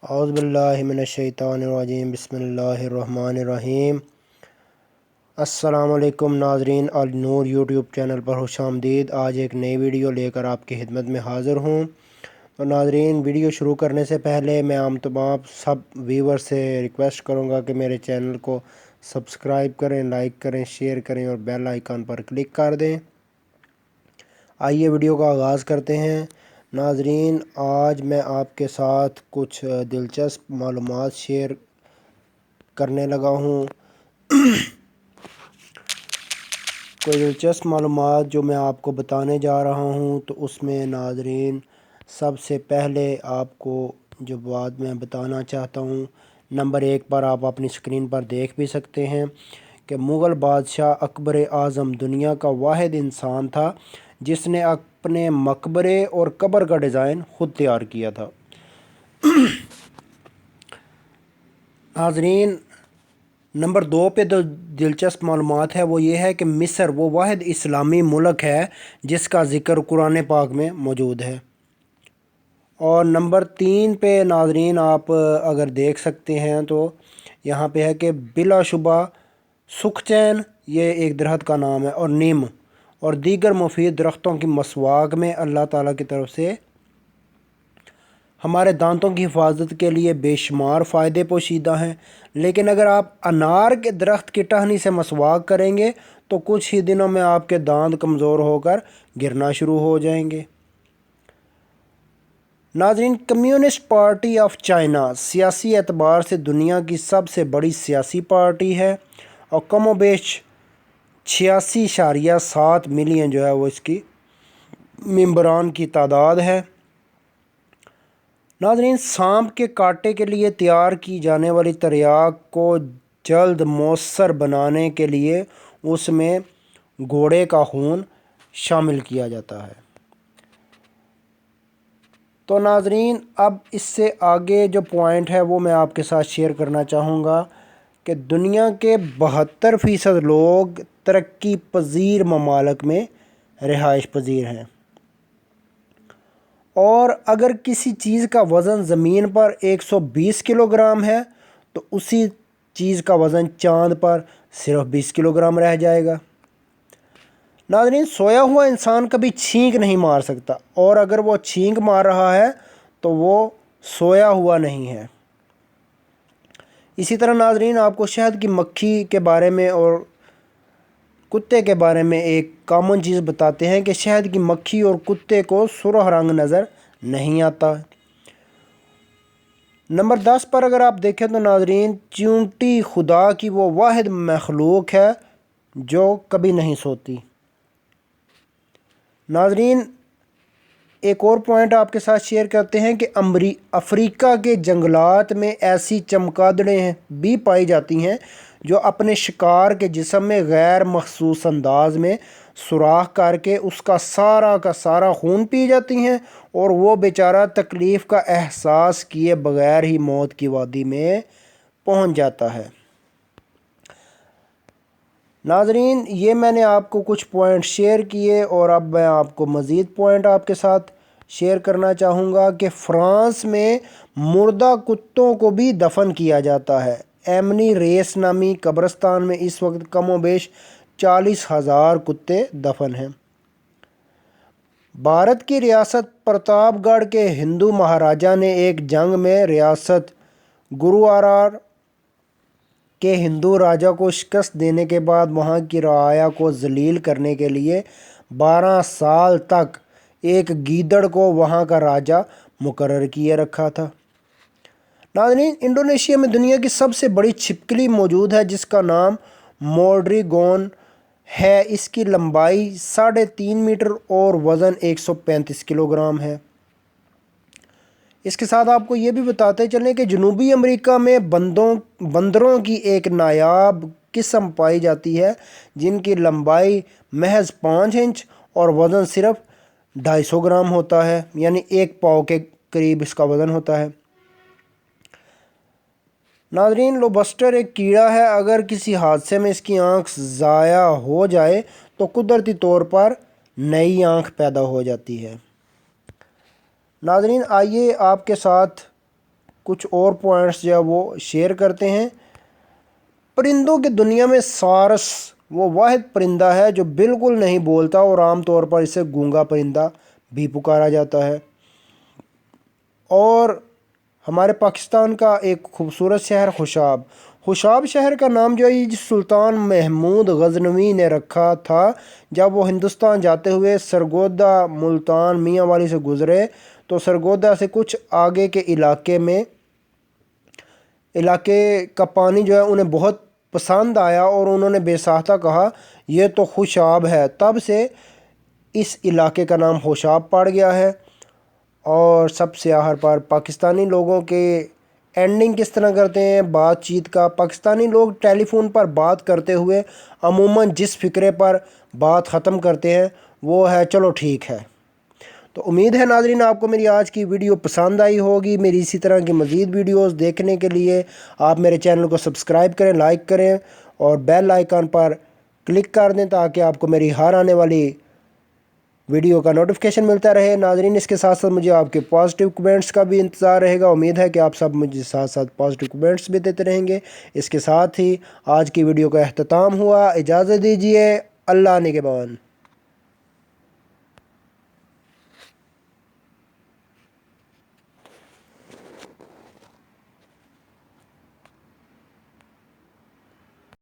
اعوذ باللہ من الشیطان الرجیم بسم اللہ الرحمن الرحیم۔ السلام علیکم ناظرین، النور یوٹیوب چینل پر خوش آمدید۔ آج ایک نئی ویڈیو لے کر آپ کی خدمت میں حاضر ہوں۔ تو ناظرین، ویڈیو شروع کرنے سے پہلے میں تمام سب ویور سے ریکویسٹ کروں گا کہ میرے چینل کو سبسکرائب کریں، لائک کریں، شیئر کریں اور بیل آئیکن پر کلک کر دیں۔ آئیے ویڈیو کا آغاز کرتے ہیں۔ ناظرین، آج میں آپ کے ساتھ کچھ دلچسپ معلومات شیئر کرنے لگا ہوں۔ کوئی دلچسپ معلومات جو میں آپ کو بتانے جا رہا ہوں، تو اس میں ناظرین سب سے پہلے آپ کو جو بات میں بتانا چاہتا ہوں، نمبر 1 پر آپ اپنی اسکرین پر دیکھ بھی سکتے ہیں کہ مغل بادشاہ اکبر اعظم دنیا کا واحد انسان تھا جس نے اپنے مقبرے اور قبر کا ڈیزائن خود تیار کیا تھا۔ ناظرین، نمبر 2 پہ دلچسپ معلومات ہے، وہ یہ ہے کہ مصر وہ واحد اسلامی ملک ہے جس کا ذکر قرآن پاک میں موجود ہے۔ اور نمبر 3 پہ ناظرین آپ اگر دیکھ سکتے ہیں تو یہاں پہ ہے کہ بلا شبہ سکھ چین یہ ایک درخت کا نام ہے، اور نیم اور دیگر مفید درختوں کی مسواک میں اللہ تعالیٰ کی طرف سے ہمارے دانتوں کی حفاظت کے لیے بے شمار فائدے پوشیدہ ہیں۔ لیکن اگر آپ انار کے درخت کی ٹہنی سے مسواک کریں گے تو کچھ ہی دنوں میں آپ کے دانت کمزور ہو کر گرنا شروع ہو جائیں گے۔ ناظرین، کمیونسٹ پارٹی آف چائنا سیاسی اعتبار سے دنیا کی سب سے بڑی سیاسی پارٹی ہے، اور کم و بیش 86.7 ملین جو ہے وہ اس کی ممبران کی تعداد ہے۔ ناظرین، سانپ کے کاٹے کے لیے تیار کی جانے والی تریاک کو جلد مؤثر بنانے کے لیے اس میں گھوڑے کا خون شامل کیا جاتا ہے۔ تو ناظرین، اب اس سے آگے جو پوائنٹ ہے وہ میں آپ کے ساتھ شیئر کرنا چاہوں گا کہ دنیا کے 72% لوگ ترقی پذیر ممالک میں رہائش پذیر ہیں، اور اگر کسی چیز کا وزن زمین پر 120 کلو گرام ہے تو اسی چیز کا وزن چاند پر صرف 20 کلو گرام رہ جائے گا۔ ناظرین، سویا ہوا انسان کبھی چھینک نہیں مار سکتا، اور اگر وہ چھینک مار رہا ہے تو وہ سویا ہوا نہیں ہے۔ اسی طرح ناظرین، آپ کو شہد کی مکھی کے بارے میں اور کتے کے بارے میں ایک کامن چیز بتاتے ہیں کہ شہد کی مکھی اور کتے کو سرخ رنگ نظر نہیں آتا۔ نمبر 10 پر اگر آپ دیکھیں تو ناظرین، چیونٹی خدا کی وہ واحد مخلوق ہے جو کبھی نہیں سوتی۔ ناظرین، ایک اور پوائنٹ آپ کے ساتھ شیئر کرتے ہیں کہ افریقہ کے جنگلات میں ایسی چمگادڑیں بھی پائی جاتی ہیں جو اپنے شکار کے جسم میں غیر مخصوص انداز میں سوراخ کر کے اس کا سارا خون پی جاتی ہیں، اور وہ بیچارہ تکلیف کا احساس کیے بغیر ہی موت کی وادی میں پہنچ جاتا ہے۔ ناظرین، یہ میں نے آپ کو کچھ پوائنٹ شیئر کیے، اور اب میں آپ کو مزید پوائنٹ آپ کے ساتھ شیئر کرنا چاہوں گا کہ فرانس میں مردہ کتوں کو بھی دفن کیا جاتا ہے۔ ایمنی ریس نامی قبرستان میں اس وقت کم و بیش 40,000 کتے دفن ہیں۔ بھارت کی ریاست پرتاپ گڑھ کے ہندو مہاراجا نے ایک جنگ میں ریاست گرووارار کے ہندو راجا کو شکست دینے کے بعد وہاں کی رعایا کو ذلیل کرنے کے لیے 12 سال تک ایک گیدڑ کو وہاں کا راجا مقرر کیے رکھا تھا۔ ناظرین، انڈونیشیا میں دنیا کی سب سے بڑی چھپکلی موجود ہے جس کا نام موڈریگون ہے۔ اس کی لمبائی 3.5 میٹر اور وزن 135 کلو گرام ہے۔ اس کے ساتھ آپ کو یہ بھی بتاتے چلیں کہ جنوبی امریکہ میں بندروں کی ایک نایاب قسم پائی جاتی ہے جن کی لمبائی محض 5 انچ اور وزن صرف 250 گرام ہوتا ہے، یعنی 1 پاؤ کے قریب اس کا وزن ہوتا ہے۔ ناظرین، لوبسٹر ایک کیڑا ہے، اگر کسی حادثے میں اس کی آنکھ ضائع ہو جائے تو قدرتی طور پر نئی آنکھ پیدا ہو جاتی ہے۔ ناظرین، آئیے آپ کے ساتھ کچھ اور پوائنٹس جو ہے وہ شیئر کرتے ہیں۔ پرندوں کی دنیا میں سارس وہ واحد پرندہ ہے جو بالکل نہیں بولتا اور عام طور پر اسے گونگا پرندہ بھی پکارا جاتا ہے۔ اور ہمارے پاکستان کا ایک خوبصورت شہر خوشاب، خوشاب شہر کا نام جو ہے سلطان محمود غزنوی نے رکھا تھا جب وہ ہندوستان جاتے ہوئے سرگودا ملتان میاں والی سے گزرے تو سرگودا سے کچھ آگے کے علاقے کا پانی جو ہے انہیں بہت پسند آیا اور انہوں نے بے ساختہ کہا یہ تو خوشاب ہے، تب سے اس علاقے کا نام خوشاب پڑ گیا ہے۔ اور سب سے آخر پر پاکستانی لوگوں کے اینڈنگ کس طرح کرتے ہیں بات چیت کا، پاکستانی لوگ ٹیلی فون پر بات کرتے ہوئے عموماً جس فقرے پر بات ختم کرتے ہیں وہ ہے چلو ٹھیک ہے۔ تو امید ہے ناظرین آپ کو میری آج کی ویڈیو پسند آئی ہوگی۔ میری اسی طرح کی مزید ویڈیوز دیکھنے کے لیے آپ میرے چینل کو سبسکرائب کریں، لائک کریں اور بیل آئیکن پر کلک کر دیں تاکہ آپ کو میری ہر آنے والی ویڈیو کا نوٹیفیکیشن ملتا رہے۔ ناظرین اس کے ساتھ ساتھ مجھے آپ کے پازیٹیو کمنٹس کا بھی انتظار رہے گا، امید ہے کہ آپ سب مجھے ساتھ ساتھ پازیٹیو کمنٹس بھی دیتے رہیں گے۔ اس کے ساتھ ہی آج کی ویڈیو کا اختتام ہوا، اجازت دیجیے، اللہ نگہبان۔